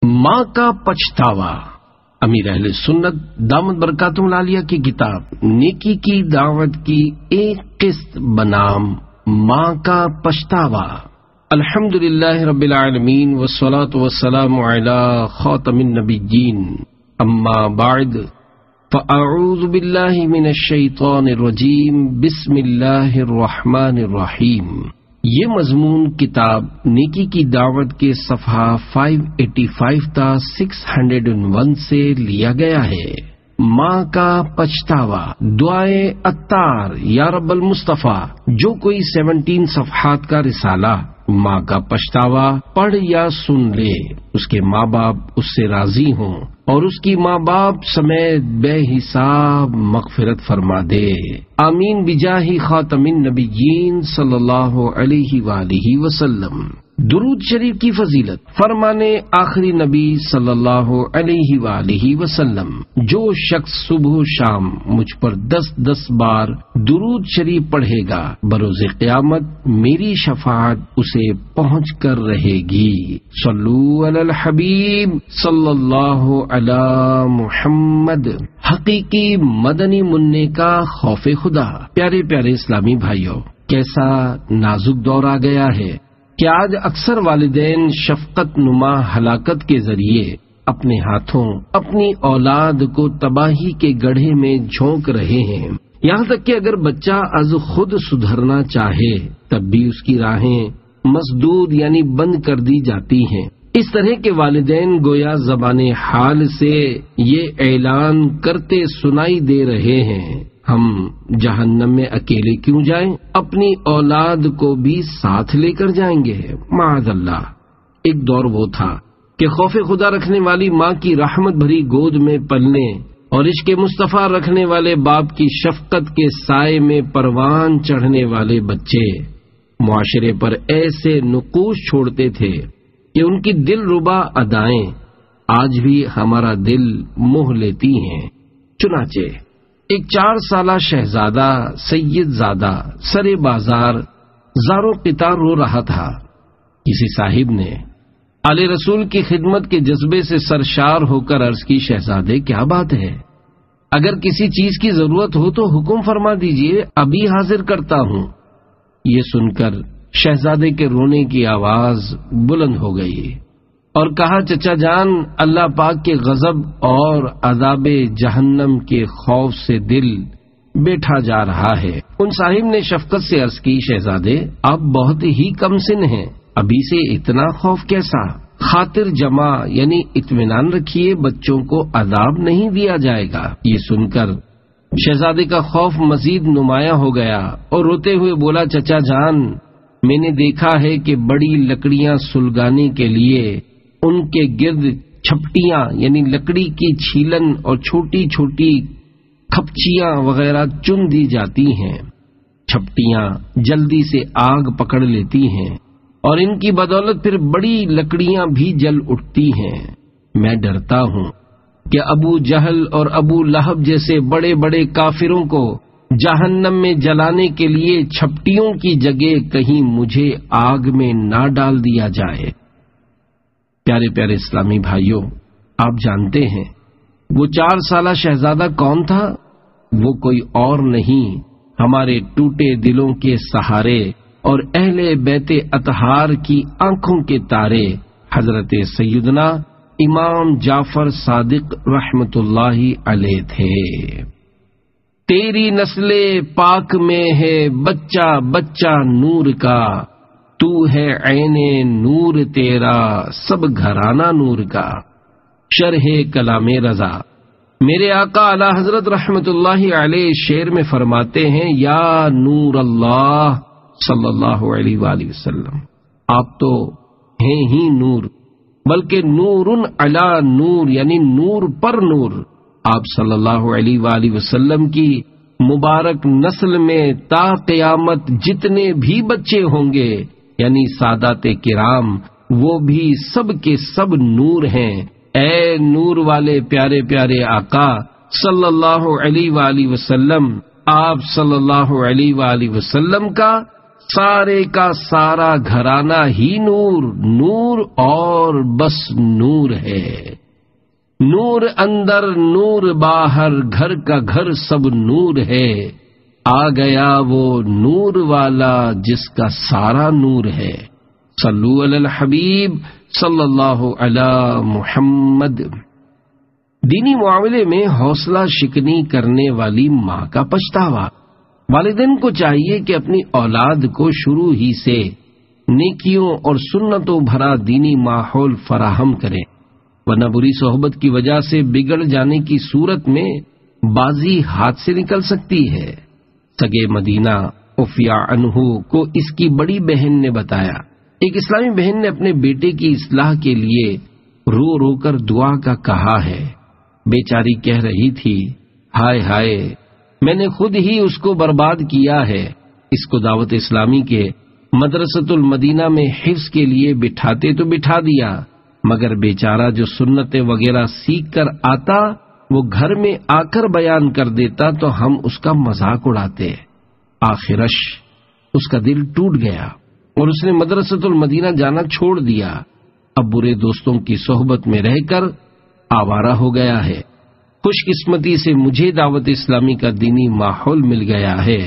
ماں کا پچھتاوا۔ امیر اہل سنت دامت برکاتہم العالیہ کی کتاب نیکی کی دعوت کی ایک قسط بنام ماں کا پچھتاوا۔ الحمدللہ رب العالمین والصلاة والسلام علی خاتم النبیین، اما بعد فاعوذ باللہ من الشیطان الرجیم، بسم اللہ الرحمن الرحیم۔ یہ مضمون کتاب نیکی کی دعوت کے صفحہ 585 تا 601 سے لیا گیا ہے۔ ماں کا پچھتاوا، دعائے عطار یا رب المصطفیٰ۔ جو کوئی 17 صفحات کا رسالہ ماں کا پچھتاوا پڑھ یا سن لے، اس کے ماں باپ اس سے راضی ہوں اور اس کی ماں باپ سمیت بے حساب مغفرت فرما دے، آمین بجاہ خاتم النبیین صلی اللہ علیہ وآلہ وسلم۔ درود شریف کی فضیلت، فرمانے آخری نبی صلی اللہ علیہ وآلہ وسلم، جو شخص صبح و شام مجھ پر 10 بار درود شریف پڑھے گا، بروز قیامت میری شفاعت اسے پہنچ کر رہے گی۔ صلو علی الحبیب صلی اللہ علی محمد۔ حقیقی مدنی منع کا خوف خدا۔ پیارے پیارے اسلامی بھائیوں، کیسا نازک دور آ گیا ہے کہ آج اکثر والدین شفقت نما ہلاکت کے ذریعے اپنے ہاتھوں اپنی اولاد کو تباہی کے گڑھے میں جھونک رہے ہیں۔ یہاں تک کہ اگر بچہ از خود سدھرنا چاہے تب بھی اس کی راہیں مسدود یعنی بند کر دی جاتی ہیں۔ اس طرح کے والدین گویا زبان حال سے یہ اعلان کرتے سنائی دے رہے ہیں، ہم جہنم میں اکیلے کیوں جائیں، اپنی اولاد کو بھی ساتھ لے کر جائیں گے، معاذ اللہ۔ ایک دور وہ تھا کہ خوف خدا رکھنے والی ماں کی رحمت بھری گود میں پلنے اور عشق مصطفیٰ رکھنے والے باپ کی شفقت کے سائے میں پروان چڑھنے والے بچے معاشرے پر ایسے نقوش چھوڑتے تھے کہ ان کی دل ربا ادائیں آج بھی ہمارا دل موہ لیتی ہیں۔ چنانچہ ایک 4 سالہ شہزادہ سید زادہ سر بازار زارو قطار رو رہا تھا۔ کسی صاحب نے آل رسول کی خدمت کے جذبے سے سرشار ہو کر عرض کی، شہزادے کیا بات ہے؟ اگر کسی چیز کی ضرورت ہو تو حکم فرما دیجئے، ابھی حاضر کرتا ہوں۔ یہ سن کر شہزادے کے رونے کی آواز بلند ہو گئی اور کہا، چچا جان، اللہ پاک کے غضب اور عذاب جہنم کے خوف سے دل بیٹھا جا رہا ہے۔ ان صاحب نے شفقت سے عرض کی، شہزادے آپ بہت ہی کم سن ہیں، ابھی سے اتنا خوف کیسا؟ خاطر جمع یعنی اطمینان رکھیے، بچوں کو عذاب نہیں دیا جائے گا۔ یہ سن کر شہزادے کا خوف مزید نمایاں ہو گیا اور روتے ہوئے بولا، چچا جان، میں نے دیکھا ہے کہ بڑی لکڑیاں سلگانے کے لیے ان کے گرد چھپٹیاں یعنی لکڑی کی چھیلن اور چھوٹی چھوٹی کھپچیاں وغیرہ چن دی جاتی ہیں۔ چھپٹیاں جلدی سے آگ پکڑ لیتی ہیں اور ان کی بدولت پھر بڑی لکڑیاں بھی جل اٹھتی ہیں۔ میں ڈرتا ہوں کہ ابو جہل اور ابو لہب جیسے بڑے بڑے کافروں کو جہنم میں جلانے کے لیے چھپٹیوں کی جگہ کہیں مجھے آگ میں نہ ڈال دیا جائے۔ پیارے پیارے اسلامی بھائیوں، آپ جانتے ہیں وہ 4 سالہ شہزادہ کون تھا؟ وہ کوئی اور نہیں، ہمارے ٹوٹے دلوں کے سہارے اور اہل بیت اطہار کی آنکھوں کے تارے حضرت سیدنا امام جعفر صادق رحمت اللہ علیہ تھے۔ تیری نسل پاک میں ہے بچہ بچہ نور کا، تو ہے عین نور تیرا سب گھرانہ نور کا۔ شرح کلام رضا، میرے آقا اعلی حضرت رحمت اللہ علیہ شعر میں فرماتے ہیں، یا نور اللہ صلی اللہ علیہ وآلہ وسلم، آپ تو ہیں ہی نور، بلکہ نور علی نور یعنی نور پر نور۔ آپ صلی اللہ علیہ وآلہ وسلم کی مبارک نسل میں تا قیامت جتنے بھی بچے ہوں گے یعنی سادات کرام، وہ بھی سب کے سب نور ہیں۔ اے نور والے پیارے پیارے آقا صلی اللہ علیہ وآلہ وسلم، آپ صلی اللہ علیہ وآلہ وسلم کا سارے کا سارا گھرانہ ہی نور، نور اور بس نور ہے، نور اندر نور باہر، گھر کا گھر سب نور ہے، آ گیا وہ نور والا جس کا سارا نور ہے۔ صلو علی الحبیب صلی اللہ علی محمد۔ دینی معاملے میں حوصلہ شکنی کرنے والی ماں کا پچھتاوا۔ والدین کو چاہیے کہ اپنی اولاد کو شروع ہی سے نیکیوں اور سنتوں بھرا دینی ماحول فراہم کریں، ورنہ بری صحبت کی وجہ سے بگڑ جانے کی صورت میں بازی ہاتھ سے نکل سکتی ہے۔ سگے مدینہ عفیہ عنہ کو اس کی بڑی بہن نے بتایا۔ ایک اسلامی بہن نے اپنے بیٹے کی اصلاح کے لیے رو رو کر دعا کا کہا ہے۔ بیچاری کہہ رہی تھی، ہائے ہائے، میں نے خود ہی اس کو برباد کیا ہے۔ اس کو دعوت اسلامی کے مدرسۃ المدینہ میں حفظ کے لیے بٹھاتے تو بٹھا دیا، مگر بیچارہ جو سنتیں وغیرہ سیکھ کر آتا وہ گھر میں آ کر بیان کر دیتا تو ہم اس کا مذاق اڑاتے۔ آخرش اس کا دل ٹوٹ گیا اور اس نے مدرسۃ المدینہ جانا چھوڑ دیا۔ اب برے دوستوں کی صحبت میں رہ کر آوارہ ہو گیا ہے۔ خوش قسمتی سے مجھے دعوت اسلامی کا دینی ماحول مل گیا ہے،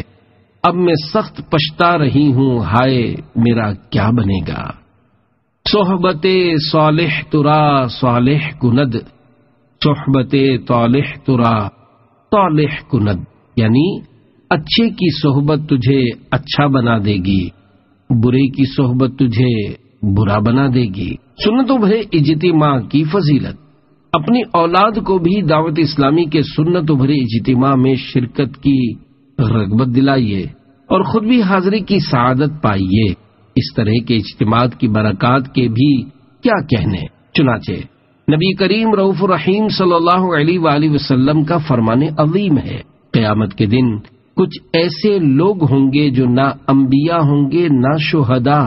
اب میں سخت پچھتا رہی ہوں، ہائے میرا کیا بنے گا۔ صحبت صالح ترا صالح کند، صحبت طالح ترا طالح کند، یعنی اچھے کی صحبت تجھے اچھا بنا دے گی، برے کی صحبت تجھے برا بنا دے گی۔ سنتوں بھرے اجتماع کی فضیلت۔ اپنی اولاد کو بھی دعوت اسلامی کے سنتوں بھرے اجتماع میں شرکت کی رغبت دلائیے اور خود بھی حاضری کی سعادت پائیے۔ اس طرح کے اجتماعات کی برکات کے بھی کیا کہنے۔ چنانچہ نبی کریم رؤوف الرحیم صلی اللہ علیہ وآلہ وسلم کا فرمان عظیم ہے، قیامت کے دن کچھ ایسے لوگ ہوں گے جو نہ انبیاء ہوں گے نہ شہداء،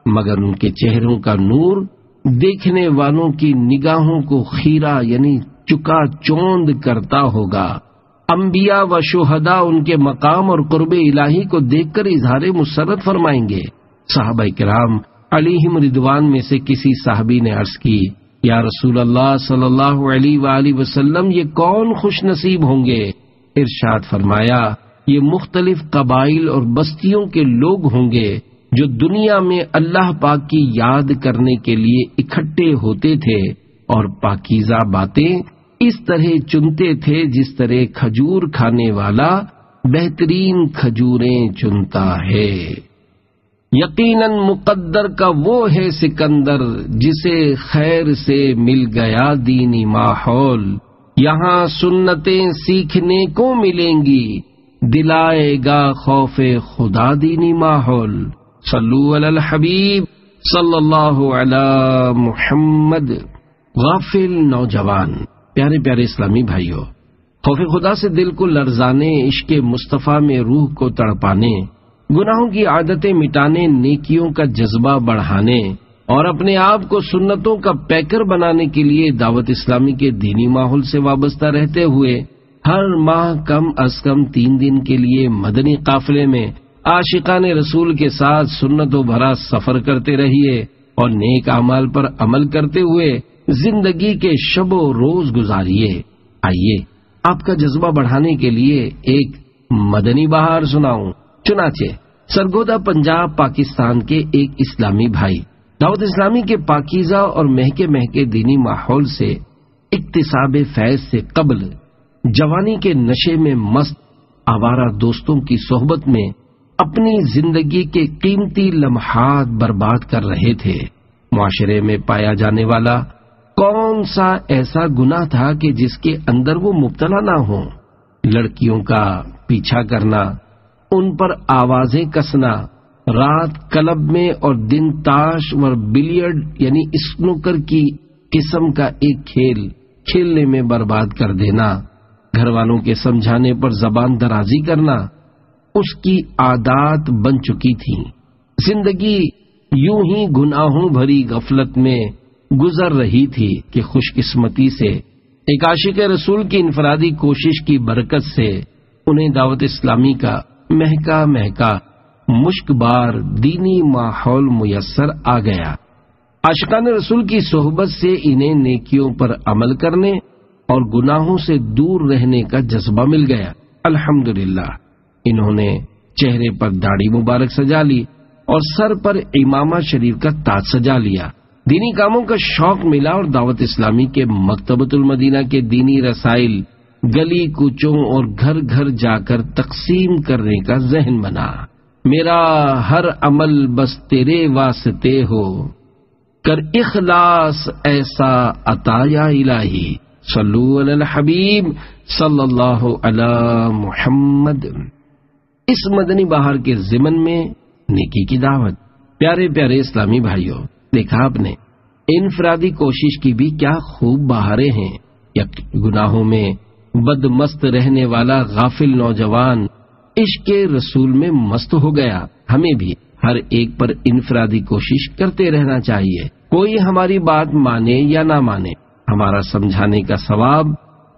مگر ان کے چہروں کا نور دیکھنے والوں کی نگاہوں کو خیرہ یعنی چکا چوند کرتا ہوگا۔ انبیاء و شہداء ان کے مقام اور قرب الہی کو دیکھ کر اظہار مسرت فرمائیں گے۔ صحابہ کرام علیہم رضوان میں سے کسی صحابی نے عرض کی، یا رسول اللہ صلی اللہ علیہ وآلہ وسلم، یہ کون خوش نصیب ہوں گے؟ ارشاد فرمایا، یہ مختلف قبائل اور بستیوں کے لوگ ہوں گے جو دنیا میں اللہ پاک کی یاد کرنے کے لیے اکٹھے ہوتے تھے اور پاکیزہ باتیں اس طرح چنتے تھے جس طرح کھجور کھانے والا بہترین کھجوریں چنتا ہے۔ یقیناً مقدر کا وہ ہے سکندر جسے خیر سے مل گیا دینی ماحول، یہاں سنتیں سیکھنے کو ملیں گی، دلائے گا خوف خدا دینی ماحول۔ صلو علی الحبیب صلی اللہ علی محمد۔ غافل نوجوان، پیارے پیارے اسلامی بھائیوں، خوف خدا سے دل کو لرزانے، عشق مصطفیٰ میں روح کو تڑپانے، گناہوں کی عادتیں مٹانے، نیکیوں کا جذبہ بڑھانے اور اپنے آپ کو سنتوں کا پیکر بنانے کے لیے دعوت اسلامی کے دینی ماحول سے وابستہ رہتے ہوئے ہر ماہ کم از کم 3 دن کے لیے مدنی قافلے میں عاشقان رسول کے ساتھ سنتوں بھرا سفر کرتے رہیے اور نیک اعمال پر عمل کرتے ہوئے زندگی کے شب و روز گزاریے۔ آئیے آپ کا جذبہ بڑھانے کے لیے ایک مدنی بہار سناؤں۔ چنانچہ سرگودا پنجاب پاکستان کے ایک اسلامی بھائی دعوت اسلامی کے پاکیزہ اور مہکے مہکے دینی ماحول سے اکتساب فیض سے قبل جوانی کے نشے میں مست آوارہ دوستوں کی صحبت میں اپنی زندگی کے قیمتی لمحات برباد کر رہے تھے۔ معاشرے میں پایا جانے والا کون سا ایسا گناہ تھا کہ جس کے اندر وہ مبتلا نہ ہوں؟ لڑکیوں کا پیچھا کرنا، ان پر آوازیں کسنا، رات کلب میں اور دن تاش اور بلیئرڈ یعنی اسنوکر کی قسم کا ایک کھیل کھیلنے میں برباد کر دینا، گھر والوں کے سمجھانے پر زبان درازی کرنا اس کی عادات بن چکی تھی۔ زندگی یوں ہی گناہوں بھری غفلت میں گزر رہی تھی کہ خوش قسمتی سے ایک عاشق رسول کی انفرادی کوشش کی برکت سے انہیں دعوت اسلامی کا مہکا مہکا مشکبار دینی ماحول میسر آ گیا۔ عاشقان رسول کی صحبت سے انہیں نیکیوں پر عمل کرنے اور گناہوں سے دور رہنے کا جذبہ مل گیا۔ الحمدللہ انہوں نے چہرے پر داڑھی مبارک سجا لی اور سر پر امامہ شریف کا تاج سجا لیا۔ دینی کاموں کا شوق ملا اور دعوت اسلامی کے مکتبۃ المدینہ کے دینی رسائل گلی کوچوں اور گھر گھر جا کر تقسیم کرنے کا ذہن بنا۔ میرا ہر عمل بس تیرے واسطے ہو، کر اخلاص ایسا عطا یا الہی، صلو علی الحبیب صلی اللہ علی محمد۔ اس مدنی بہار کے ضمن میں نیکی کی دعوت۔ پیارے پیارے اسلامی بھائیوں، دیکھا آپ نے انفرادی کوشش کی بھی کیا خوب بہاریں ہیں۔ یا گناہوں میں بدمست رہنے والا غافل نوجوان عشق رسول میں مست ہو گیا۔ ہمیں بھی ہر ایک پر انفرادی کوشش کرتے رہنا چاہیے۔ کوئی ہماری بات مانے یا نہ مانے، ہمارا سمجھانے کا ثواب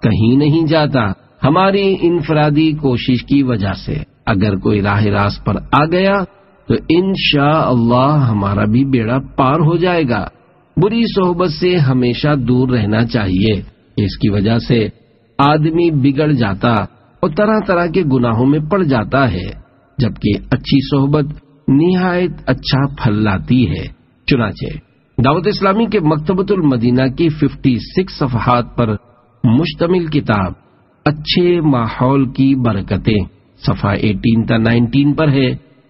کہیں نہیں جاتا ہماری انفرادی کوشش کی وجہ سے۔ اگر کوئی راہ راست پر آ گیا تو انشاءاللہ ہمارا بھی بیڑا پار ہو جائے گا۔ بری صحبت سے ہمیشہ دور رہنا چاہیے، اس کی وجہ سے آدمی بگڑ جاتا اور طرح طرح کے گناہوں میں پڑ جاتا ہے، جبکہ اچھی صحبت نہایت اچھا پھل لاتی ہے۔ چنانچہ دعوت اسلامی کے مکتبۃ المدینہ کی 56 صفحات پر مشتمل کتاب اچھے ماحول کی برکتیں صفحہ 18 تا 19 پر ہے۔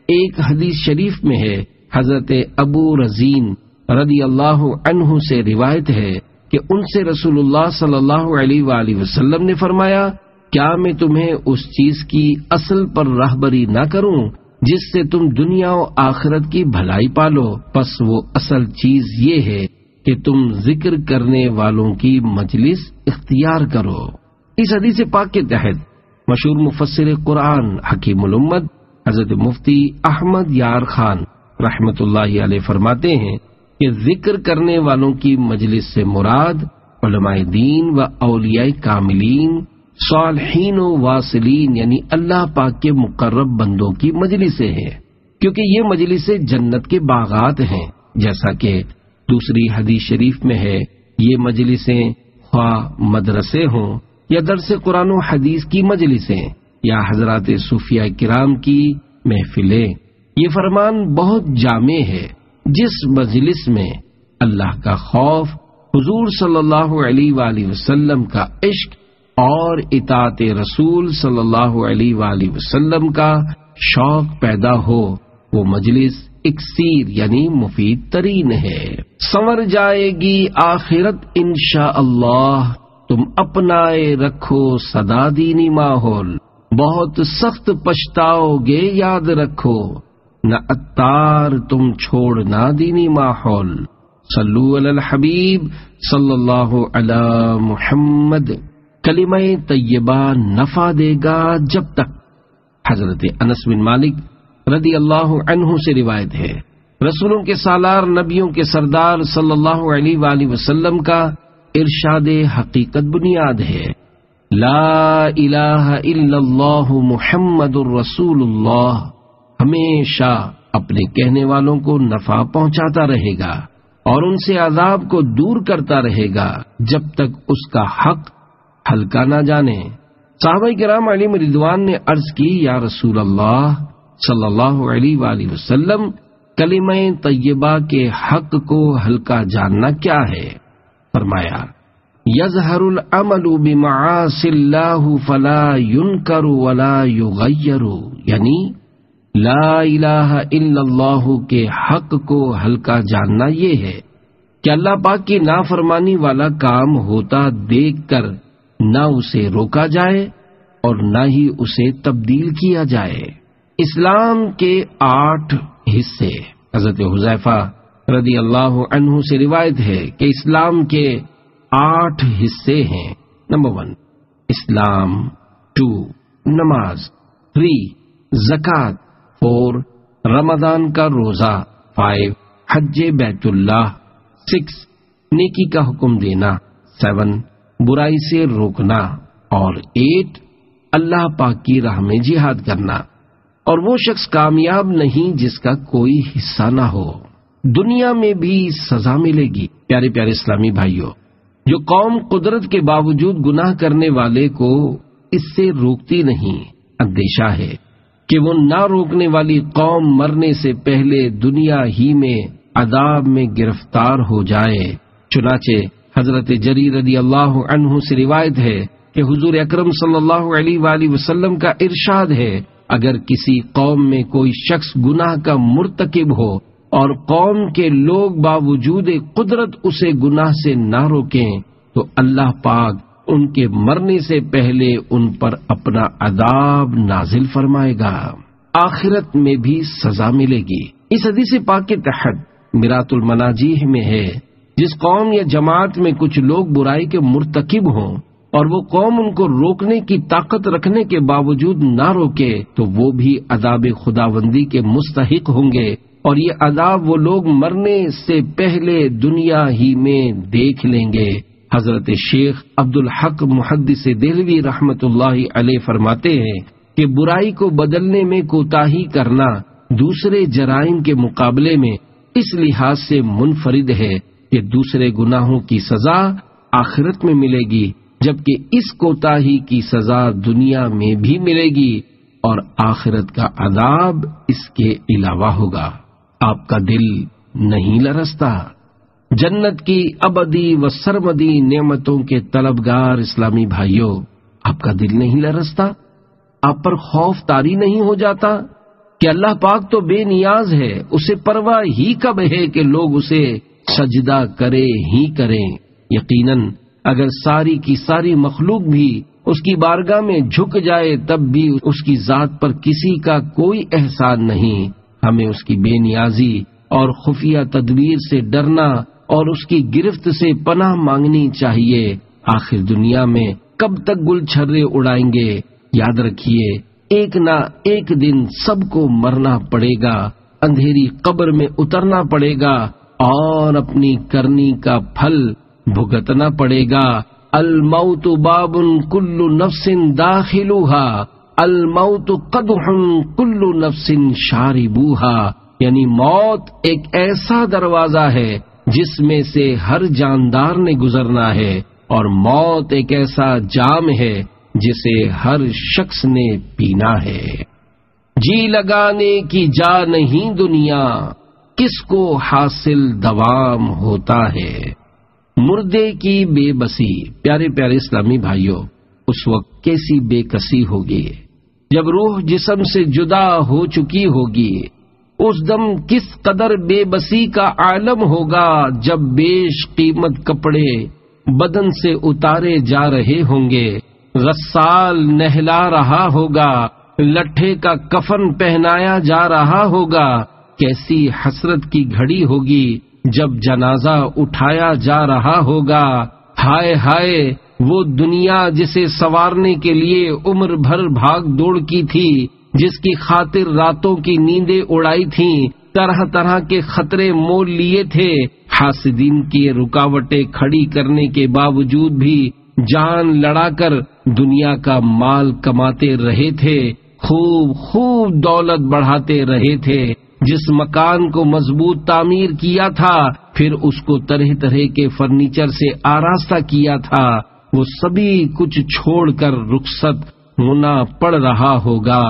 ایک حدیث شریف میں ہے، حضرت ابو رزین رضی اللہ عنہ سے روایت ہے کہ ان سے رسول اللہ صلی اللہ علیہ وآلہ وسلم نے فرمایا، کیا میں تمہیں اس چیز کی اصل پر راہبری نہ کروں جس سے تم دنیا و آخرت کی بھلائی پالو؟ پس وہ اصل چیز یہ ہے کہ تم ذکر کرنے والوں کی مجلس اختیار کرو۔ اس حدیث پاک کے تحت مشہور مفسر قرآن حکیم الامت حضرت مفتی احمد یار خان رحمت اللہ علیہ فرماتے ہیں کہ ذکر کرنے والوں کی مجلس سے مراد علماء دین و اولیاء کاملین، صالحین و واصلین، یعنی اللہ پاک کے مقرب بندوں کی مجلسیں ہیں، کیونکہ یہ مجلسیں جنت کے باغات ہیں۔ جیسا کہ دوسری حدیث شریف میں ہے، یہ مجلسیں خواہ مدرسے ہوں یا درس قرآن و حدیث کی مجلسیں یا حضرات صوفیاء کرام کی محفلیں، یہ فرمان بہت جامع ہے۔ جس مجلس میں اللہ کا خوف، حضور صلی اللہ علیہ وآلہ وسلم کا عشق اور اطاعت رسول صلی اللہ علیہ وآلہ وسلم کا شوق پیدا ہو، وہ مجلس اکسیر یعنی مفید ترین ہے۔ سنور جائے گی آخرت انشاءاللہ، تم اپنائے رکھو سدا دینی ماحول، بہت سخت پچھتاؤ گے یاد رکھو، نہ اتار تم چھوڑنا دینی ماحول۔ صلو علی الحبیب صلی اللہ علی محمد۔ کلمہ طیبہ نفع دے گا جب تک۔ حضرت انس بن مالک رضی اللہ عنہ سے روایت ہے، رسولوں کے سالار، نبیوں کے سردار صلی اللہ علیہ وآلہ وسلم کا ارشاد حقیقت بنیاد ہے، لا الہ الا اللہ محمد الرسول اللہ، ہمیشہ اپنے کہنے والوں کو نفع پہنچاتا رہے گا اور ان سے عذاب کو دور کرتا رہے گا جب تک اس کا حق ہلکا نہ جانے۔ صحابہ کرام علیہم رضوان نے عرض کی، یا رسول اللہ صلی اللہ علیہ وآلہ وسلم، کلمہ طیبہ کے حق کو ہلکا جاننا کیا ہے؟ فرمایا، یظہر العمل بمعاصی اللہ فلا ینکر ولا یغیر، یعنی لا الہ الا اللہ کے حق کو ہلکا جاننا یہ ہے کہ اللہ پاک کی نافرمانی والا کام ہوتا دیکھ کر نہ اسے روکا جائے اور نہ ہی اسے تبدیل کیا جائے۔ اسلام کے 8 حصے۔ حضرت حذیفہ رضی اللہ عنہ سے روایت ہے کہ اسلام کے 8 حصے ہیں۔ نمبر 1 اسلام، 2 نماز، 3 زکوٰۃ، 4 رمضان کا روزہ، 5 حج بیت اللہ، 6 نیکی کا حکم دینا، 7 برائی سے روکنا اور 8 اللہ پاک کی راہ میں جہاد کرنا۔ اور وہ شخص کامیاب نہیں جس کا کوئی حصہ نہ ہو۔ دنیا میں بھی سزا ملے گی۔ پیارے پیارے اسلامی بھائیوں، جو قوم قدرت کے باوجود گناہ کرنے والے کو اس سے روکتی نہیں، اندیشہ ہے کہ وہ نہ روکنے والی قوم مرنے سے پہلے دنیا ہی میں عذاب میں گرفتار ہو جائے۔ چنانچہ حضرت جریر رضی اللہ عنہ سے روایت ہے کہ حضور اکرم صلی اللہ علیہ وآلہ وسلم کا ارشاد ہے، اگر کسی قوم میں کوئی شخص گناہ کا مرتکب ہو اور قوم کے لوگ باوجود قدرت اسے گناہ سے نہ روکیں تو اللہ پاک ان کے مرنے سے پہلے ان پر اپنا عذاب نازل فرمائے گا، آخرت میں بھی سزا ملے گی۔ اس حدیث پاک کے تحت میرات المناجیح میں ہے، جس قوم یا جماعت میں کچھ لوگ برائی کے مرتکب ہوں اور وہ قوم ان کو روکنے کی طاقت رکھنے کے باوجود نہ روکے تو وہ بھی عذاب خداوندی کے مستحق ہوں گے، اور یہ عذاب وہ لوگ مرنے سے پہلے دنیا ہی میں دیکھ لیں گے۔ حضرت شیخ عبد الحق محدث دہلوی رحمت اللہ علیہ فرماتے ہیں کہ برائی کو بدلنے میں کوتاہی کرنا دوسرے جرائم کے مقابلے میں اس لحاظ سے منفرد ہے کہ دوسرے گناہوں کی سزا آخرت میں ملے گی، جبکہ اس کوتاہی کی سزا دنیا میں بھی ملے گی اور آخرت کا عذاب اس کے علاوہ ہوگا۔ آپ کا دل نہیں لرزتا؟ جنت کی ابدی و سرمدی نعمتوں کے طلبگار اسلامی بھائیوں، آپ کا دل نہیں لرزتا؟ آپ پر خوف طاری نہیں ہو جاتا کہ اللہ پاک تو بے نیاز ہے، اسے پرواہ ہی کب ہے کہ لوگ اسے سجدہ کرے ہی کریں؟ یقیناً اگر ساری کی ساری مخلوق بھی اس کی بارگاہ میں جھک جائے تب بھی اس کی ذات پر کسی کا کوئی احسان نہیں۔ ہمیں اس کی بے نیازی اور خفیہ تدبیر سے ڈرنا اور اس کی گرفت سے پناہ مانگنی چاہیے۔ آخر دنیا میں کب تک گل چھرے اڑائیں گے؟ یاد رکھیے، ایک نہ ایک دن سب کو مرنا پڑے گا، اندھیری قبر میں اترنا پڑے گا اور اپنی کرنی کا پھل بھگتنا پڑے گا۔ الموت باب کل نفس داخلها، الموت قدح کل نفس شاربوها، یعنی موت ایک ایسا دروازہ ہے جس میں سے ہر جاندار نے گزرنا ہے، اور موت ایک ایسا جام ہے جسے ہر شخص نے پینا ہے۔ جی لگانے کی جا نہیں دنیا، کس کو حاصل دوام ہوتا ہے۔ مردے کی بے بسی۔ پیارے پیارے اسلامی بھائیوں، اس وقت کیسی بے کسی ہوگی جب روح جسم سے جدا ہو چکی ہوگی۔ اس دم کس قدر بے بسی کا عالم ہوگا جب بیش قیمت کپڑے بدن سے اتارے جا رہے ہوں گے، غسال نہلا رہا ہوگا، لٹھے کا کفن پہنایا جا رہا ہوگا۔ کیسی حسرت کی گھڑی ہوگی جب جنازہ اٹھایا جا رہا ہوگا۔ ہائے ہائے، وہ دنیا جسے سنوارنے کے لیے عمر بھر بھاگ دوڑ کی تھی، جس کی خاطر راتوں کی نیندیں اڑائی تھیں، طرح طرح کے خطرے مول لیے تھے، حاسدین کی رکاوٹیں کھڑی کرنے کے باوجود بھی جان لڑا کر دنیا کا مال کماتے رہے تھے، خوب دولت بڑھاتے رہے تھے، جس مکان کو مضبوط تعمیر کیا تھا، پھر اس کو طرح طرح کے فرنیچر سے آراستہ کیا تھا، وہ سبھی کچھ چھوڑ کر رخصت ہونا پڑ رہا ہوگا۔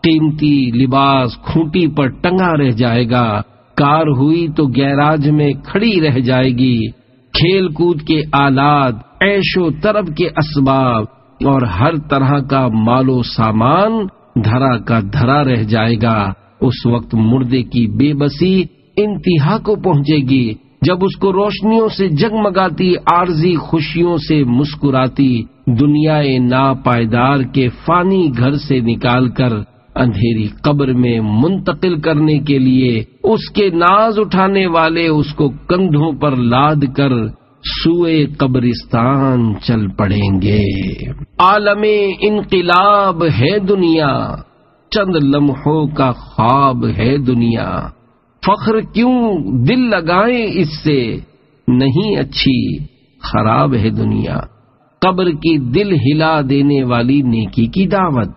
قیمتی لباس کھوٹی پر ٹنگا رہ جائے گا، کار ہوئی تو گیراج میں کھڑی رہ جائے گی، کھیل کود کے آلات، عیش و طرب کے اسباب اور ہر طرح کا مال و سامان دھرا کا دھرا رہ جائے گا۔ اس وقت مردے کی بے بسی انتہا کو پہنچے گی، جب اس کو روشنیوں سے جگمگاتی عارضی خوشیوں سے مسکراتی دنیا ناپائیدار کے فانی گھر سے نکال کر اندھیری قبر میں منتقل کرنے کے لیے اس کے ناز اٹھانے والے اس کو کندھوں پر لاد کر سوئے قبرستان چل پڑیں گے۔ عالم انقلاب ہے دنیا، چند لمحوں کا خواب ہے دنیا، فخر کیوں دل لگائیں اس سے، نہیں اچھی خراب ہے دنیا۔ قبر کی دل ہلا دینے والی نیکی کی دعوت،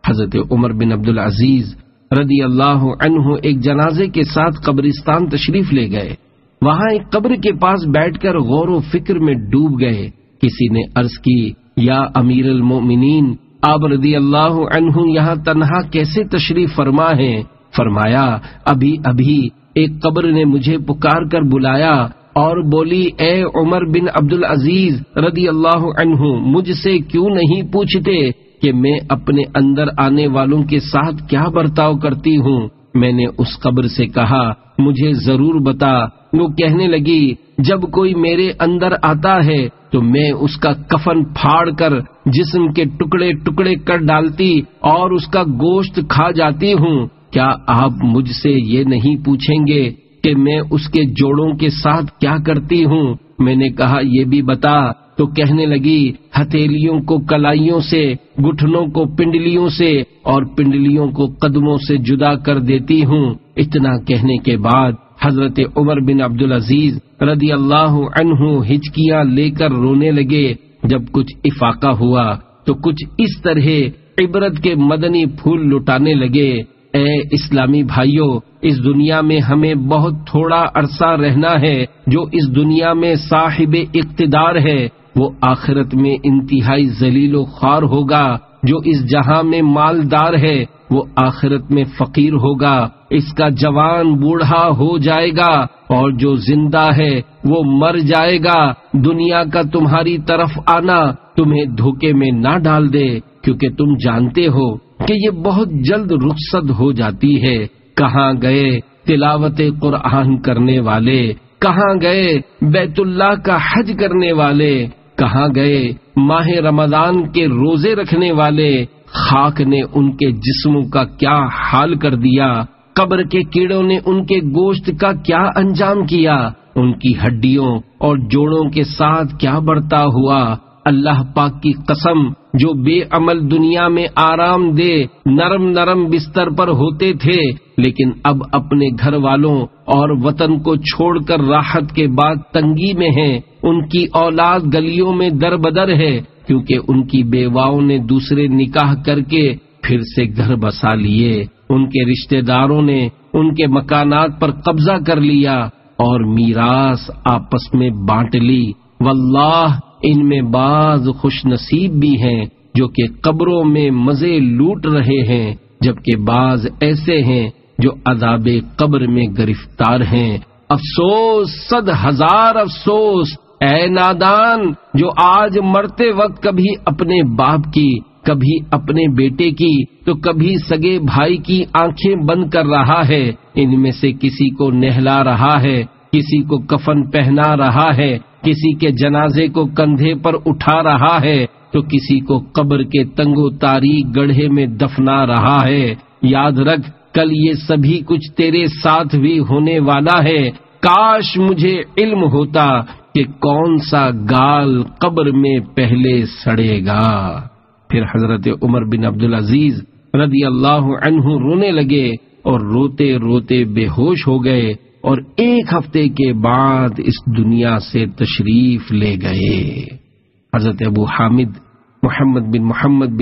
حضرت عمر بن عبدالعزیز رضی اللہ عنہ ایک جنازے کے ساتھ قبرستان تشریف لے گئے. وہاں ایک قبر کے پاس بیٹھ کر غور و فکر میں ڈوب گئے. کسی نے عرض کی، یا امیر المؤمنین، آپ رضی اللہ عنہ یہاں تنہا کیسے تشریف فرما ہیں؟ فرمایا، ابھی ایک قبر نے مجھے پکار کر بلایا اور بولی، اے عمر بن عبدالعزیز رضی اللہ عنہ، مجھ سے کیوں نہیں پوچھتے کہ میں اپنے اندر آنے والوں کے ساتھ کیا برتاؤ کرتی ہوں؟ میں نے اس قبر سے کہا، مجھے ضرور بتا. وہ کہنے لگی، جب کوئی میرے اندر آتا ہے تو میں اس کا کفن پھاڑ کر جسم کے ٹکڑے ٹکڑے کر ڈالتی اور اس کا گوشت کھا جاتی ہوں. کیا آپ مجھ سے یہ نہیں پوچھیں گے کہ میں اس کے جوڑوں کے ساتھ کیا کرتی ہوں؟ میں نے کہا، یہ بھی بتا. تو کہنے لگی، ہتھیلیوں کو کلائیوں سے، گٹھنوں کو پنڈلیوں سے اور پنڈلیوں کو قدموں سے جدا کر دیتی ہوں. اتنا کہنے کے بعد حضرت عمر بن عبدالعزیز رضی اللہ عنہ ہچکیاں لے کر رونے لگے. جب کچھ افاقہ ہوا تو کچھ اس طرح عبرت کے مدنی پھول لٹانے لگے. اے اسلامی بھائیوں، اس دنیا میں ہمیں بہت تھوڑا عرصہ رہنا ہے. جو اس دنیا میں صاحب اقتدار ہے وہ آخرت میں انتہائی ذلیل و خوار ہوگا. جو اس جہاں میں مالدار ہے وہ آخرت میں فقیر ہوگا. اس کا جوان بوڑھا ہو جائے گا اور جو زندہ ہے وہ مر جائے گا. دنیا کا تمہاری طرف آنا تمہیں دھوکے میں نہ ڈال دے، کیونکہ تم جانتے ہو کہ یہ بہت جلد رخصت ہو جاتی ہے. کہاں گئے تلاوت قرآن کرنے والے؟ کہاں گئے بیت اللہ کا حج کرنے والے؟ کہاں گئے ماہ رمضان کے روزے رکھنے والے؟ خاک نے ان کے جسموں کا کیا حال کر دیا؟ قبر کے کیڑوں نے ان کے گوشت کا کیا انجام کیا؟ ان کی ہڈیوں اور جوڑوں کے ساتھ کیا برتا ہوا؟ اللہ پاک کی قسم، جو بے عمل دنیا میں آرام دہ نرم بستر پر ہوتے تھے، لیکن اب اپنے گھر والوں اور وطن کو چھوڑ کر راحت کے بعد تنگی میں ہیں. ان کی اولاد گلیوں میں در بدر ہے، کیونکہ ان کی بیواؤں نے دوسرے نکاح کر کے پھر سے گھر بسا لیے. ان کے رشتہ داروں نے ان کے مکانات پر قبضہ کر لیا اور میراث آپس میں بانٹ لی. واللہ ان میں بعض خوش نصیب بھی ہیں جو کہ قبروں میں مزے لوٹ رہے ہیں، جبکہ بعض ایسے ہیں جو عذاب قبر میں گرفتار ہیں. افسوس، 100,000 افسوس، اے نادان، جو آج مرتے وقت کبھی اپنے باپ کی، کبھی اپنے بیٹے کی تو کبھی سگے بھائی کی آنکھیں بند کر رہا ہے. ان میں سے کسی کو نہلا رہا ہے، کسی کو کفن پہنا رہا ہے، کسی کے جنازے کو کندھے پر اٹھا رہا ہے تو کسی کو قبر کے تنگ و تاریک گڑھے میں دفنا رہا ہے. یاد رکھ، کل یہ سبھی کچھ تیرے ساتھ بھی ہونے والا ہے. کاش مجھے علم ہوتا کہ کون سا گال قبر میں پہلے سڑے گا. پھر حضرت عمر بن عبدالعزیز رضی اللہ عنہ رونے لگے اور روتے روتے بے ہوش ہو گئے اور 1 ہفتے کے بعد اس دنیا سے تشریف لے گئے. حضرت ابو حامد محمد بن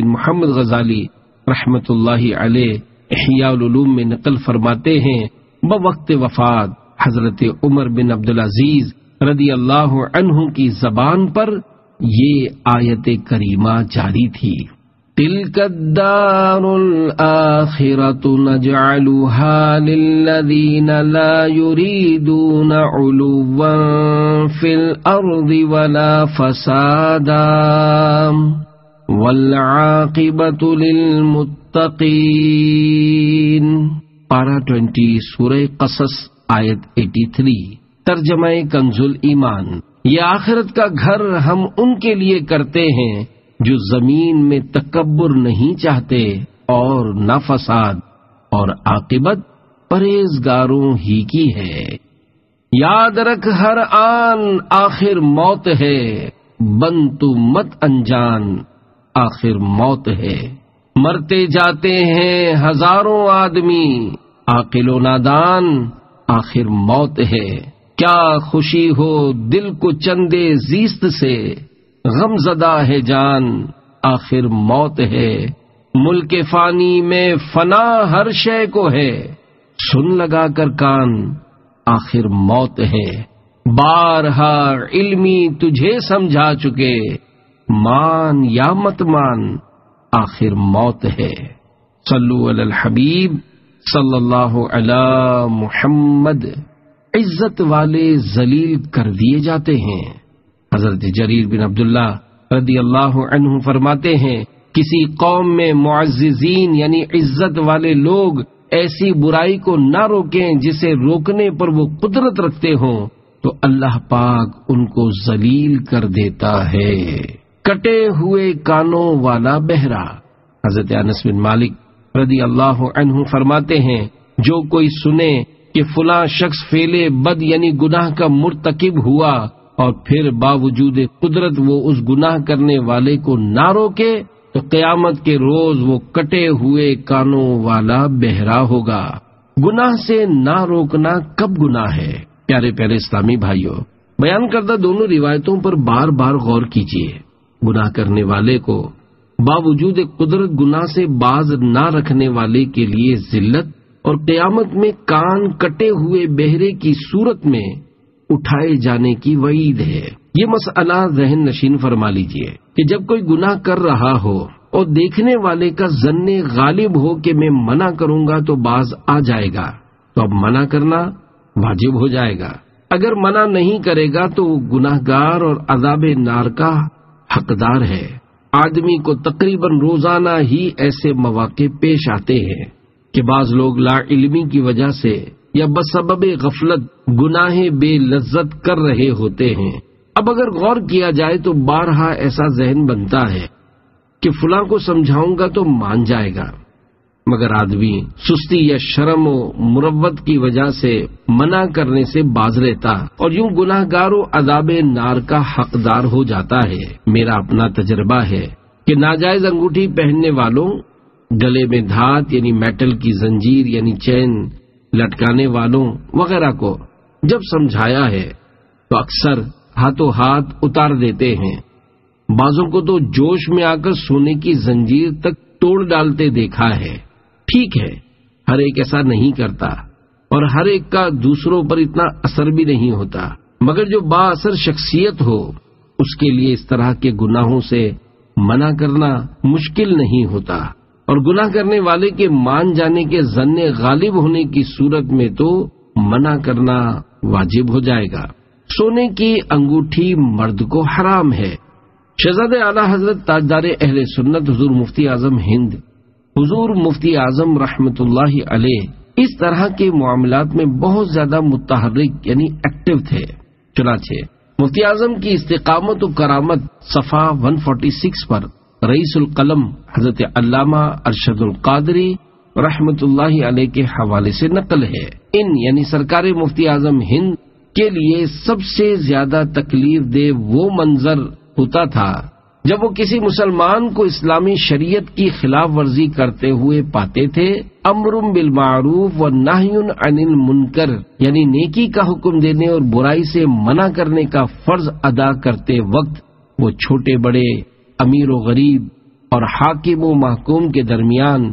محمد غزالی رحمت اللہ علیہ احیاء العلوم میں نقل فرماتے ہیں، بوقت وفات حضرت عمر بن عبدالعزیز رضی اللہ عنہ کی زبان پر یہ آیت کریمہ جاری تھی، تلک الدار الآخرة نجعلها للذین لا یریدون علوا فی الارض ولا فسادا والعاقبۃ للمتقین. پارہ 20 سورہ قصص آیت 83. ترجمہ کنز ایمان. یہ آخرت کا گھر ہم ان کے لیے کرتے ہیں جو زمین میں تکبر نہیں چاہتے اور نہ فساد، اور عاقبت پرہیزگاروں ہی کی ہے. یاد رکھ، ہر آن آخر موت ہے، بن تو مت انجان، آخر موت ہے. مرتے جاتے ہیں ہزاروں آدمی، عاقل و نادان، آخر موت ہے. کیا خوشی ہو دل کو چندے زیست سے، غم زدہ ہے جان، آخر موت ہے. ملک فانی میں فنا ہر شے کو ہے، سن لگا کر کان آخر موت ہے، بارہا علمی تجھے سمجھا چکے، مان یا مت مان آخر موت ہے۔ صلو علی الحبیب صلی اللہ علی محمد۔ عزت والے ذلیل کر دیے جاتے ہیں۔ حضرت جریر بن عبداللہ رضی اللہ عنہ فرماتے ہیں، کسی قوم میں معززین یعنی عزت والے لوگ ایسی برائی کو نہ روکیں جسے روکنے پر وہ قدرت رکھتے ہوں تو اللہ پاک ان کو ذلیل کر دیتا ہے۔ کٹے ہوئے کانوں والا بہرا۔ حضرت انس بن مالک رضی اللہ عنہ فرماتے ہیں، جو کوئی سنے کہ فلاں شخص فعل بد یعنی گناہ کا مرتکب ہوا اور پھر باوجود قدرت وہ اس گناہ کرنے والے کو نہ روکے تو قیامت کے روز وہ کٹے ہوئے کانوں والا بہرا ہوگا۔ گناہ سے نہ روکنا کب گناہ ہے؟ پیارے پیارے اسلامی بھائیوں، بیان کردہ دونوں روایتوں پر بار بار غور کیجیے۔ گناہ کرنے والے کو باوجود قدرت گناہ سے باز نہ رکھنے والے کے لیے ذلت اور قیامت میں کان کٹے ہوئے بہرے کی صورت میں اٹھائے جانے کی وعید ہے۔ یہ مسئلہ ذہن نشین فرما لیجئے کہ جب کوئی گناہ کر رہا ہو اور دیکھنے والے کا ظن غالب ہو کہ میں منع کروں گا تو باز آ جائے گا، تو اب منع کرنا واجب ہو جائے گا۔ اگر منع نہیں کرے گا تو وہ گناہ گار اور عذاب نار کا حقدار ہے۔ آدمی کو تقریباً روزانہ ہی ایسے مواقع پیش آتے ہیں کہ بعض لوگ لا علمی کی وجہ سے یا بسبب غفلت گناہ بے لذت کر رہے ہوتے ہیں۔ اب اگر غور کیا جائے تو بارہا ایسا ذہن بنتا ہے کہ فلاں کو سمجھاؤں گا تو مان جائے گا، مگر آدمی سستی یا شرم و مروت کی وجہ سے منع کرنے سے باز رہتا اور یوں گناہ گار و عذاب نار کا حقدار ہو جاتا ہے۔ میرا اپنا تجربہ ہے کہ ناجائز انگوٹھی پہننے والوں، گلے میں دھات یعنی میٹل کی زنجیر یعنی چین لٹکانے والوں وغیرہ کو جب سمجھایا ہے تو اکثر ہاتھوں ہاتھ اتار دیتے ہیں۔ بعضوں کو تو جوش میں آ کر سونے کی زنجیر تک توڑ ڈالتے دیکھا ہے۔ ٹھیک ہے، ہر ایک ایسا نہیں کرتا اور ہر ایک کا دوسروں پر اتنا اثر بھی نہیں ہوتا، مگر جو با اثر شخصیت ہو اس کے لیے اس طرح کے گناہوں سے منع کرنا مشکل نہیں ہوتا، اور گناہ کرنے والے کے مان جانے کے ظن غالب ہونے کی صورت میں تو منع کرنا واجب ہو جائے گا۔ سونے کی انگوٹھی مرد کو حرام ہے۔ شہزاد اعلیٰ حضرت تاجدار اہل سنت حضور مفتی اعظم ہند حضور مفتی اعظم رحمت اللہ علیہ اس طرح کے معاملات میں بہت زیادہ متحرک یعنی ایکٹیو تھے۔ چنانچہ مفتی اعظم کی استقامت و کرامت صفحہ 146 پر رئیس القلم حضرت علامہ ارشد القادری رحمت اللہ علیہ کے حوالے سے نقل ہے۔ ان یعنی سرکار مفتی اعظم ہند کے لیے سب سے زیادہ تکلیف دہ وہ منظر ہوتا تھا جب وہ کسی مسلمان کو اسلامی شریعت کی خلاف ورزی کرتے ہوئے پاتے تھے۔ امر بالمعروف و نہی عن المنکر یعنی نیکی کا حکم دینے اور برائی سے منع کرنے کا فرض ادا کرتے وقت وہ چھوٹے بڑے، امیر و غریب اور حاکم و محکوم کے درمیان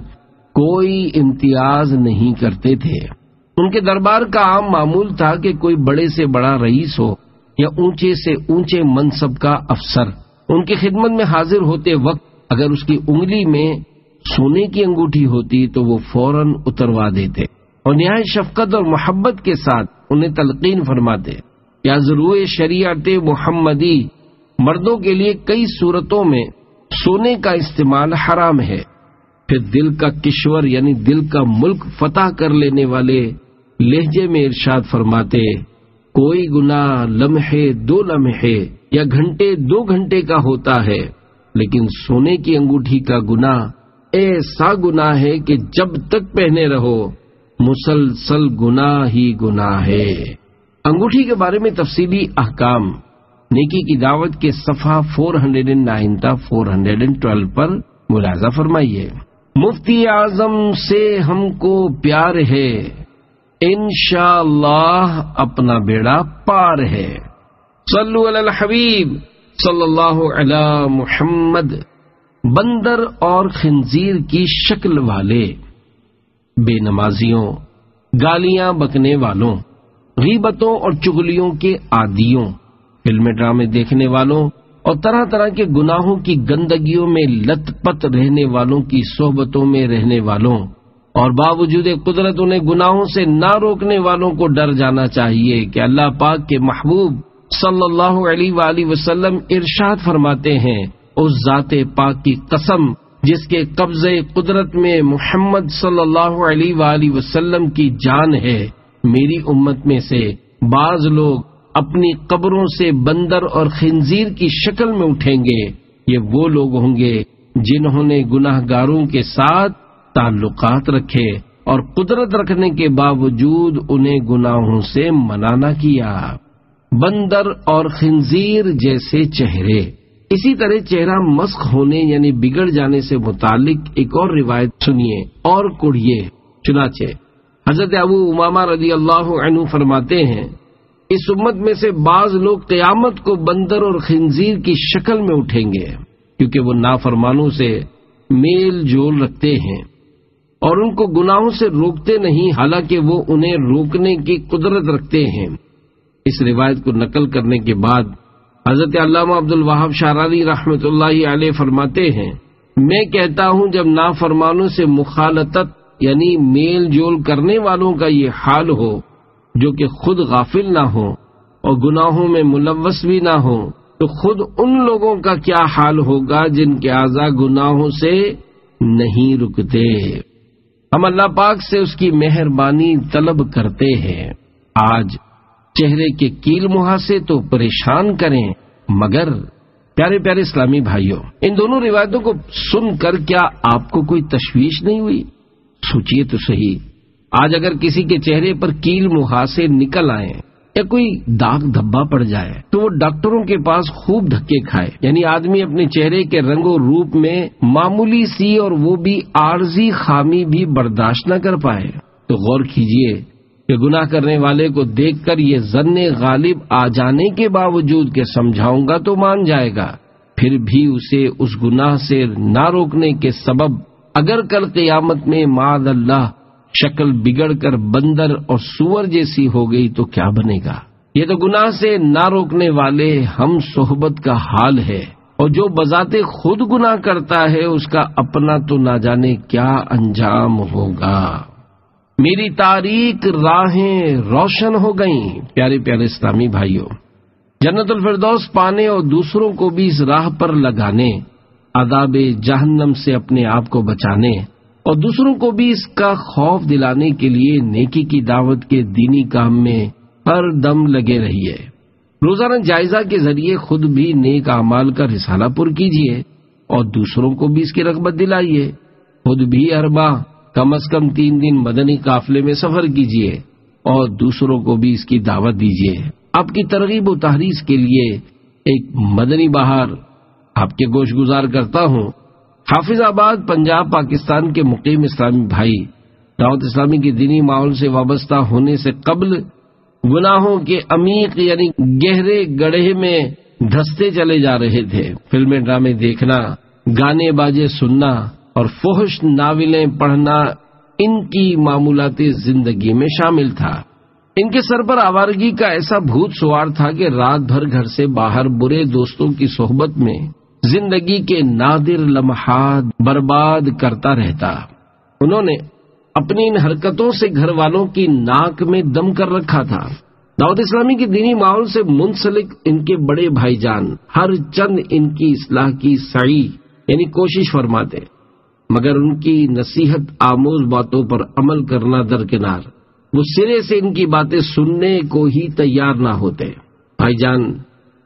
کوئی امتیاز نہیں کرتے تھے۔ ان کے دربار کا عام معمول تھا کہ کوئی بڑے سے بڑا رئیس ہو یا اونچے سے اونچے منصب کا افسر، ان کی خدمت میں حاضر ہوتے وقت اگر اس کی انگلی میں سونے کی انگوٹھی ہوتی تو وہ فوراً اتروا دیتے اور نہایت شفقت اور محبت کے ساتھ انہیں تلقین فرماتے یا ضرور شریعت محمدی مردوں کے لیے کئی صورتوں میں سونے کا استعمال حرام ہے۔ پھر دل کا کشور یعنی دل کا ملک فتح کر لینے والے لہجے میں ارشاد فرماتے، کوئی گناہ لمحے دو لمحے یا گھنٹے دو گھنٹے کا ہوتا ہے، لیکن سونے کی انگوٹھی کا گناہ ایسا گناہ ہے کہ جب تک پہنے رہو مسلسل گناہ ہی گناہ ہے۔ انگوٹھی کے بارے میں تفصیلی احکام نیکی کی دعوت کے صفحہ 409 تا 412 پر ملاحظہ فرمائیے۔ مفتی اعظم سے ہم کو پیار ہے، انشاءاللہ اپنا بیڑا پار ہے۔ صلو علی الحبیب صلی اللہ علی محمد۔ بندر اور خنزیر کی شکل والے، بے نمازیوں، گالیاں بکنے والوں، غیبتوں اور چغلیوں کے عادیوں، فلمیں ڈرامے دیکھنے والوں اور طرح طرح کے گناہوں کی گندگیوں میں لت پت رہنے والوں کی صحبتوں میں رہنے والوں، اور باوجود قدرت انہیں گناہوں سے نہ روکنے والوں کو ڈر جانا چاہیے کہ اللہ پاک کے محبوب صلی اللہ علیہ وآلہ وسلم ارشاد فرماتے ہیں، اس ذات پاک کی قسم جس کے قبضے قدرت میں محمد صلی اللہ علیہ وآلہ وسلم کی جان ہے، میری امت میں سے بعض لوگ اپنی قبروں سے بندر اور خنزیر کی شکل میں اٹھیں گے، یہ وہ لوگ ہوں گے جنہوں نے گناہ گاروں کے ساتھ تعلقات رکھے اور قدرت رکھنے کے باوجود انہیں گناہوں سے منع نہ کیا۔ بندر اور خنزیر جیسے چہرے۔ اسی طرح چہرہ مسخ ہونے یعنی بگڑ جانے سے متعلق ایک اور روایت سنیے اور پڑھیے۔ چنانچہ حضرت ابو امامہ رضی اللہ عنہ فرماتے ہیں، اس امت میں سے بعض لوگ قیامت کو بندر اور خنزیر کی شکل میں اٹھیں گے، کیونکہ وہ نافرمانوں سے میل جول رکھتے ہیں اور ان کو گناہوں سے روکتے نہیں، حالانکہ وہ انہیں روکنے کی قدرت رکھتے ہیں۔ اس روایت کو نقل کرنے کے بعد حضرت علامہ عبد الوہاب شعرانی رحمۃ اللہ علیہ فرماتے ہیں، میں کہتا ہوں جب نافرمانوں سے مخالطت یعنی میل جول کرنے والوں کا یہ حال ہو جو کہ خود غافل نہ ہو اور گناہوں میں ملوث بھی نہ ہو، تو خود ان لوگوں کا کیا حال ہوگا جن کے اعضاء گناہوں سے نہیں رکتے۔ ہم اللہ پاک سے اس کی مہربانی طلب کرتے ہیں۔ آج چہرے کے کیل مہاسے تو پریشان کریں، مگر پیارے پیارے اسلامی بھائیوں، ان دونوں روایتوں کو سن کر کیا آپ کو کوئی تشویش نہیں ہوئی؟ سوچئے تو صحیح، آج اگر کسی کے چہرے پر کیل مہاسے نکل آئیں یا کوئی داغ دھبا پڑ جائے تو وہ ڈاکٹروں کے پاس خوب دھکے کھائے، یعنی آدمی اپنے چہرے کے رنگ و روپ میں معمولی سی اور وہ بھی عارضی خامی بھی برداشت نہ کر پائے، تو غور کیجئے کہ گناہ کرنے والے کو دیکھ کر یہ ظن غالب آ جانے کے باوجود کہ سمجھاؤں گا تو مان جائے گا، پھر بھی اسے اس گناہ سے نہ روکنے کے سبب اگر کل قیامت میں معاذ اللہ شکل بگڑ کر بندر اور سور جیسی ہو گئی تو کیا بنے گا؟ یہ تو گناہ سے نہ روکنے والے ہم صحبت کا حال ہے، اور جو بذات خود گناہ کرتا ہے اس کا اپنا تو نہ جانے کیا انجام ہوگا۔ میری تاریک راہیں روشن ہو گئیں۔ پیارے پیارے اسلامی بھائیوں، جنت الفردوس پانے اور دوسروں کو بھی اس راہ پر لگانے، عذاب جہنم سے اپنے آپ کو بچانے اور دوسروں کو بھی اس کا خوف دلانے کے لیے نیکی کی دعوت کے دینی کام میں ہر دم لگے رہیے۔ روزانہ جائزہ کے ذریعے خود بھی نیک اعمال کا رسالہ پر کیجیے اور دوسروں کو بھی اس کی رغبت دلائیے۔ خود بھی ہر ماہ کم از کم 3 دن مدنی قافلے میں سفر کیجیے اور دوسروں کو بھی اس کی دعوت دیجیے۔ آپ کی ترغیب و تحریض کے لیے ایک مدنی بہار آپ کے گوش گزار کرتا ہوں۔ حافظ آباد پنجاب پاکستان کے مقیم اسلامی بھائی دعوت اسلامی کے دینی ماحول سے وابستہ ہونے سے قبل گناہوں کے عمیق یعنی گہرے گڑھے میں دھستے چلے جا رہے تھے۔ فلمیں ڈرامے دیکھنا، گانے باجے سننا اور فحش ناولیں پڑھنا ان کی معمولات زندگی میں شامل تھا۔ ان کے سر پر آوارگی کا ایسا بھوت سوار تھا کہ رات بھر گھر سے باہر برے دوستوں کی صحبت میں زندگی کے نادر لمحات برباد کرتا رہتا۔ انہوں نے اپنی ان حرکتوں سے گھر والوں کی ناک میں دم کر رکھا تھا۔ دعوت اسلامی کے دینی ماحول سے منسلک ان کے بڑے بھائی جان ہر چند ان کی اصلاح کی سعی یعنی کوشش فرماتے، مگر ان کی نصیحت آموز باتوں پر عمل کرنا درکنار، وہ سرے سے ان کی باتیں سننے کو ہی تیار نہ ہوتے۔ بھائی جان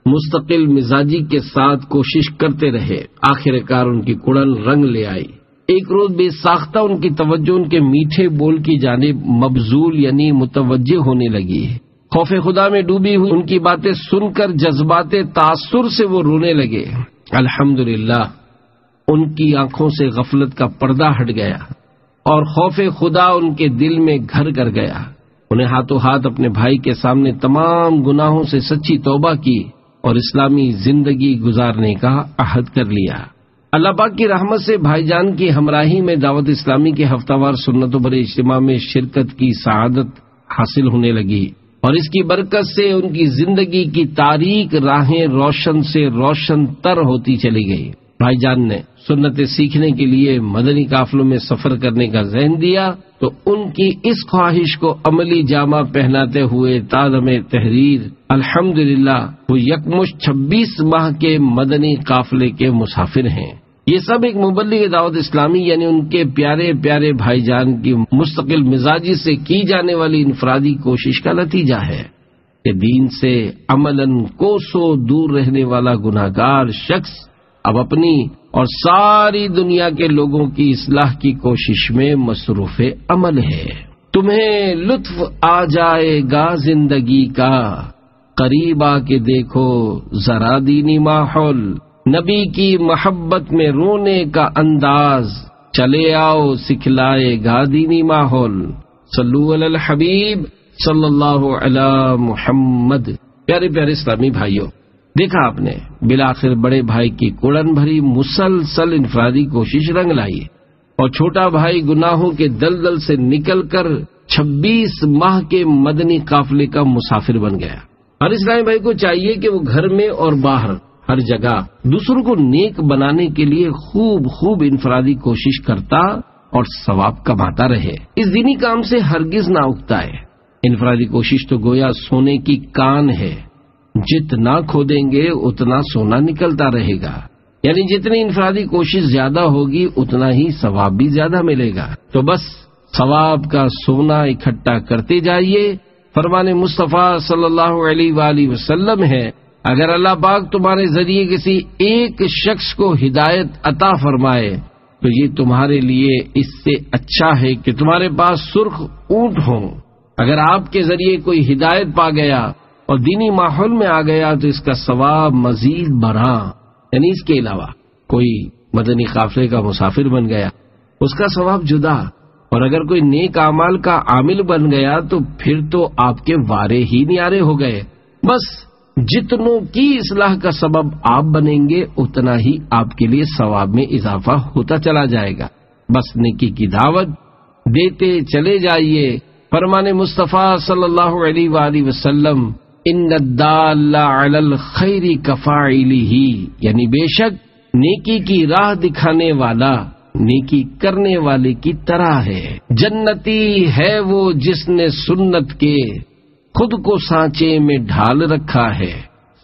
مستقل مزاجی کے ساتھ کوشش کرتے رہے، آخر کار ان کی کڑن رنگ لے آئی۔ ایک روز بے ساختہ ان کی توجہ ان کے میٹھے بول کی جانب مبذول یعنی متوجہ ہونے لگی۔ خوف خدا میں ڈوبی ہوئی ان کی باتیں سن کر جذبات تاثر سے وہ رونے لگے۔ الحمدللہ ان کی آنکھوں سے غفلت کا پردہ ہٹ گیا اور خوف خدا ان کے دل میں گھر کر گیا۔ انہیں ہاتھوں ہاتھ اپنے بھائی کے سامنے تمام گناہوں سے سچی توبہ کی اور اسلامی زندگی گزارنے کا عہد کر لیا۔ اللہ پاک کی رحمت سے بھائی جان کی ہمراہی میں دعوت اسلامی کے ہفتہ وار سنتوں پر اجتماع میں شرکت کی سعادت حاصل ہونے لگی، اور اس کی برکت سے ان کی زندگی کی تاریک راہیں روشن سے روشن تر ہوتی چلی گئی۔ بھائی جان نے سنتیں سیکھنے کے لیے مدنی قافلوں میں سفر کرنے کا ذہن دیا تو ان کی اس خواہش کو عملی جامہ پہناتے ہوئے تادم تحریر الحمدللہ وہ یکمشت 26 ماہ کے مدنی قافلے کے مسافر ہیں۔ یہ سب ایک مبلغ دعوت اسلامی یعنی ان کے پیارے پیارے بھائی جان کی مستقل مزاجی سے کی جانے والی انفرادی کوشش کا نتیجہ ہے کہ دین سے عملاً کوسوں دور رہنے والا گناہگار شخص اب اپنی اور ساری دنیا کے لوگوں کی اصلاح کی کوشش میں مصروف عمل ہے۔ تمہیں لطف آ جائے گا زندگی کا، قریب آ کے دیکھو ذرا دینی ماحول، نبی کی محبت میں رونے کا انداز، چلے آؤ سکھلائے گا دینی ماحول۔ صلو علی الحبیب صلی اللہ علی محمد۔ پیارے پیارے اسلامی بھائیوں، دیکھا آپ نے بالآخر بڑے بھائی کی کڑن بھری مسلسل انفرادی کوشش رنگ لائی اور چھوٹا بھائی گناہوں کے دلدل سے نکل کر 26 ماہ کے مدنی قافلے کا مسافر بن گیا۔ ہر اسلامی بھائی کو چاہیے کہ وہ گھر میں اور باہر ہر جگہ دوسروں کو نیک بنانے کے لیے خوب انفرادی کوشش کرتا اور ثواب کماتا رہے، اس دینی کام سے ہرگز نہ اکتائے۔ انفرادی کوشش تو گویا سونے کی کان ہے، جتنا کھودیں گے اتنا سونا نکلتا رہے گا، یعنی جتنی انفرادی کوشش زیادہ ہوگی اتنا ہی ثواب بھی زیادہ ملے گا۔ تو بس ثواب کا سونا اکٹھا کرتے جائیے۔ فرمان مصطفیٰ صلی اللہ علیہ وآلہ وسلم ہے، اگر اللہ پاک تمہارے ذریعے کسی ایک شخص کو ہدایت عطا فرمائے تو یہ تمہارے لیے اس سے اچھا ہے کہ تمہارے پاس سرخ اونٹ ہوں۔ اگر آپ کے ذریعے کوئی ہدایت پا گیا اور دینی ماحول میں آ گیا تو اس کا ثواب مزید بڑھا، یعنی اس کے علاوہ کوئی مدنی قافلے کا مسافر بن گیا اس کا ثواب جدا، اور اگر کوئی نیک اعمال کا عامل بن گیا تو پھر تو آپ کے وارے ہی نیارے ہو گئے۔ بس جتنوں کی اصلاح کا سبب آپ بنیں گے اتنا ہی آپ کے لیے ثواب میں اضافہ ہوتا چلا جائے گا۔ بس نیکی کی دعوت دیتے چلے جائیے۔ فرمان مصطفیٰ صلی اللہ علیہ وآلہ وسلم، ان الدال علی الخیر کفاعلہ، یعنی بے شک نیکی کی راہ دکھانے والا نیکی کرنے والے کی طرح ہے۔ جنتی ہے وہ جس نے سنت کے خود کو سانچے میں ڈھال رکھا ہے۔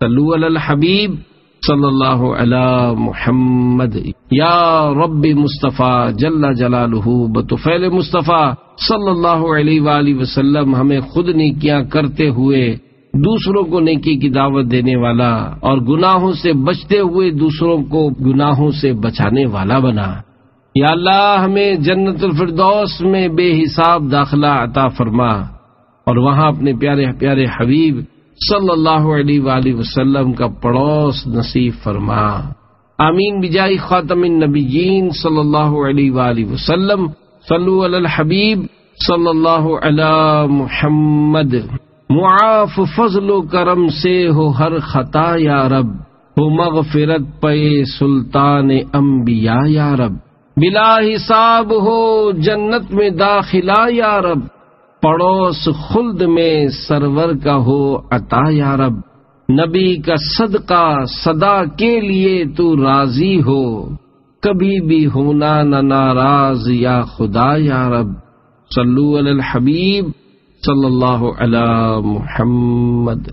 صلو علی الحبیب صلی اللہ علی محمد۔ یا رب مصطفیٰ جل جلالہ بطفیل مصطفیٰ صلی اللہ علیہ وآلہ وسلم ہمیں خود نیکیاں کرتے ہوئے دوسروں کو نیکی کی دعوت دینے والا اور گناہوں سے بچتے ہوئے دوسروں کو گناہوں سے بچانے والا بنا۔ یا اللہ ہمیں جنت الفردوس میں بے حساب داخلہ عطا فرما اور وہاں اپنے پیارے پیارے حبیب صلی اللہ علیہ وآلہ وسلم کا پڑوس نصیب فرما۔ آمین بجاہ خاتم النبیین صلی اللہ علیہ وآلہ وسلم۔ صلو علی الحبیب صلی اللہ علی محمد۔ معاف فضل و کرم سے ہو ہر خطا یا رب، ہو مغفرت پے سلطان انبیاء یا رب، بلا حساب ہو جنت میں داخلہ یا رب، پڑوس خلد میں سرور کا ہو عطا یا رب، نبی کا صدقہ صدا کے لیے تو راضی ہو، کبھی بھی ہونا نہ ناراض یا خدا یا رب۔ صلو علی الحبیب صلی اللہ علی محمد۔